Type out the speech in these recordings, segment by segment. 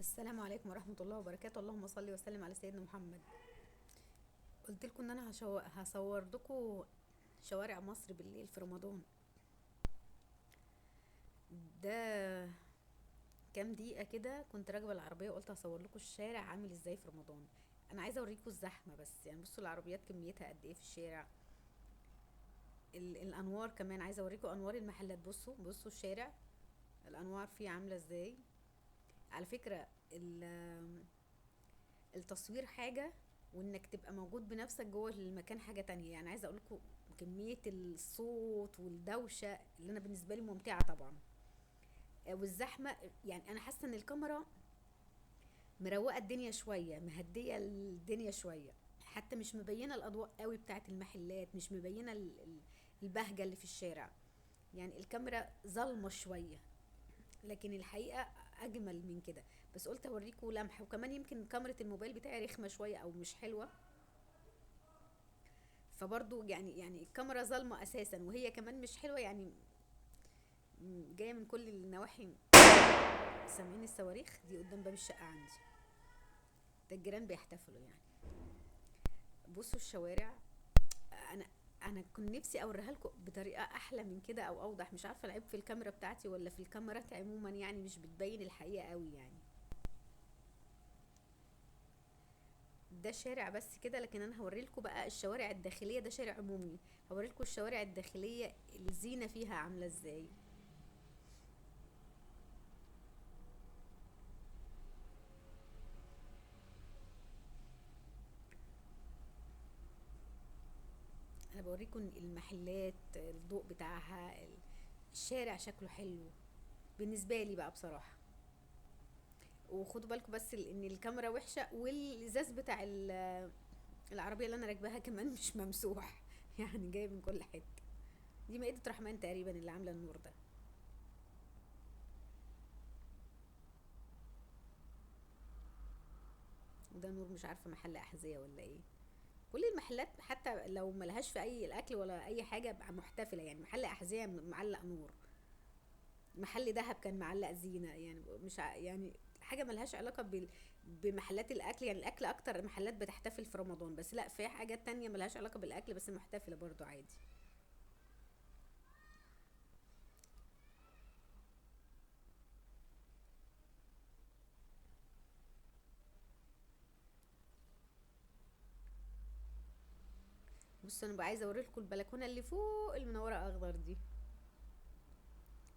السلام عليكم ورحمة الله وبركاته. اللهم صل وسلم على سيدنا محمد. قلت لكم ان انا هصور لكم شوارع مصر بالليل في رمضان. ده كام دقيقة كده كنت راكبة العربية وقلت هصور لكم الشارع عامل ازاي في رمضان. انا عايزة اوريكم الزحمة، بس يعني بصوا العربيات كميتها قد ايه في الشارع. الانوار كمان عايزة اوريكم انوار المحلات. بصوا الشارع الانوار فيه عاملة ازاي. على فكرة التصوير حاجة، وانك تبقى موجود بنفسك جوه المكان حاجة تانية. يعني عايزة اقولكم كمية الصوت والدوشة اللي انا بالنسبة لي ممتعة طبعا، والزحمة. يعني انا حاسة ان الكاميرا مروقة الدنيا شوية، مهدية الدنيا شوية، حتى مش مبينة الاضواء قوي بتاعت المحلات، مش مبينة البهجة اللي في الشارع. يعني الكاميرا ظلمة شوية، لكن الحقيقة اجمل من كده. بس قلت اوريكم لمح، وكمان يمكن كاميرا الموبايل بتاعي رخمة شوية او مش حلوة، فبرضو يعني الكاميرا ظالمة اساسا، وهي كمان مش حلوة يعني. جاية من كل النواحي. سامعين الصواريخ دي قدام باب الشقة عندي؟ ده الجيران بيحتفلوا يعني. بصوا الشوارع. انا انا كنت نفسي اوريها لكم بطريقة احلى من كده او اوضح. مش عارفة العيب في الكاميرا بتاعتي ولا في الكاميرات عموما، يعني مش بتبين الحقيقة قوي يعني. ده شارع بس كده، لكن انا هوري لكم بقى الشوارع الداخلية. ده شارع عمومي، هوري لكم الشوارع الداخلية الزينة فيها عاملة ازاي. انا بوريكم المحلات، الضوء بتاعها، الشارع شكله حلو بالنسبه لي بقى بصراحه. وخدوا بالكم بس ان الكاميرا وحشه، والازاز بتاع العربيه اللي انا راكباها كمان مش ممسوح يعني جاي من كل حته. دي مائدة رحمن تقريبا اللي عامله النور ده. وده نور مش عارفه محل احذيه ولا ايه. كل المحلات حتى لو ملهاش في اي الاكل ولا اي حاجه بقى محتفله. يعني محل احذيه معلق نور، محل دهب كان معلق زينة. يعني مش يعني حاجة ملهاش علاقة بمحلات الأكل. يعني الأكل أكتر محلات بتحتفل في رمضان، بس لا، في حاجات تانية ملهاش علاقة بالأكل بس محتفلة برضو عادي. بص أنا بقى عايزة أوريلكوا البلكونة اللي فوق المنورة أخضر دي.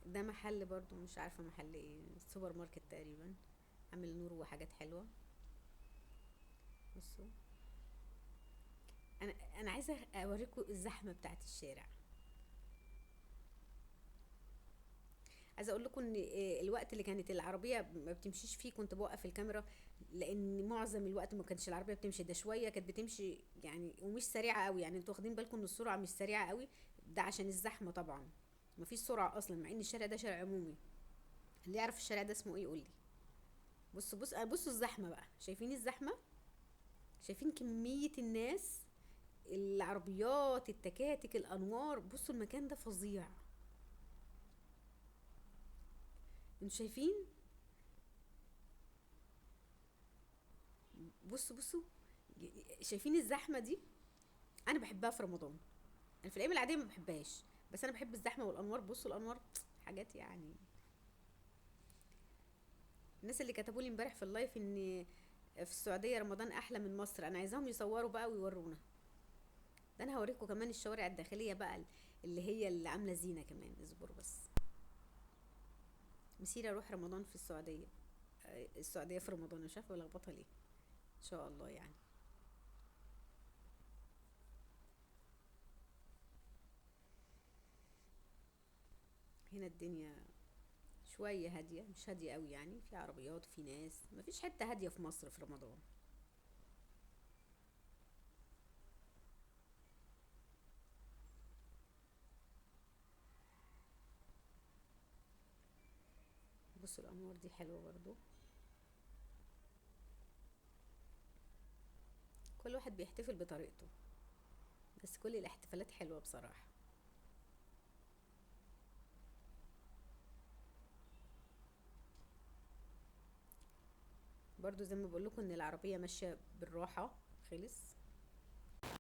ده محل برضو مش عارفة محل ايه، سوبر ماركت تقريبا، عامل نور وحاجات حلوة. بصوا، أنا أنا عايزة أوريكوا الزحمة بتاعت الشارع. عايزه اقول لكم ان الوقت اللي كانت العربيه ما بتمشيش فيه كنت بوقف الكاميرا، لان معظم الوقت ما كانتش العربيه بتمشي. ده شويه كانت بتمشي يعني، ومش سريعه قوي. يعني انتوا واخدين بالكم ان السرعه مش سريعه قوي، ده عشان الزحمه طبعا. ما فيش سرعه اصلا، مع ان الشارع ده شارع عمومي. اللي يعرف الشارع ده اسمه ايه يقول لي. بصوا الزحمه بقى، شايفين الزحمه؟ شايفين كميه الناس، العربيات، التكاتك، الانوار. بصوا المكان ده فظيع. انتوا شايفين؟ بصوا، شايفين الزحمه دي؟ انا بحبها في رمضان. انا في الايام العاديه ما بحبهاش، بس انا بحب الزحمه والانوار. بصوا الانوار حاجات يعني. الناس اللي كتبوا لي امبارح في اللايف ان في السعوديه رمضان احلى من مصر، انا عايزاهم يصوروا بقى ويورونا. ده انا هوريكم كمان الشوارع الداخليه بقى، اللي هي اللي عامله زينه كمان. اصبروا بس. مسيرة اروح رمضان في السعوديه. السعوديه في رمضان، مش عارفه بلخبطها ليه. ان شاء الله يعني. هنا الدنيا شويه هاديه، مش هاديه قوي يعني، في عربيات وفي ناس. مفيش حته هاديه في مصر في رمضان. بصوا الانوار دي حلوه برضو. كل واحد بيحتفل بطريقته، بس كل الاحتفالات حلوة بصراحة. برضو زي ما بقول لكم ان العربيه ماشيه بالراحه خلص.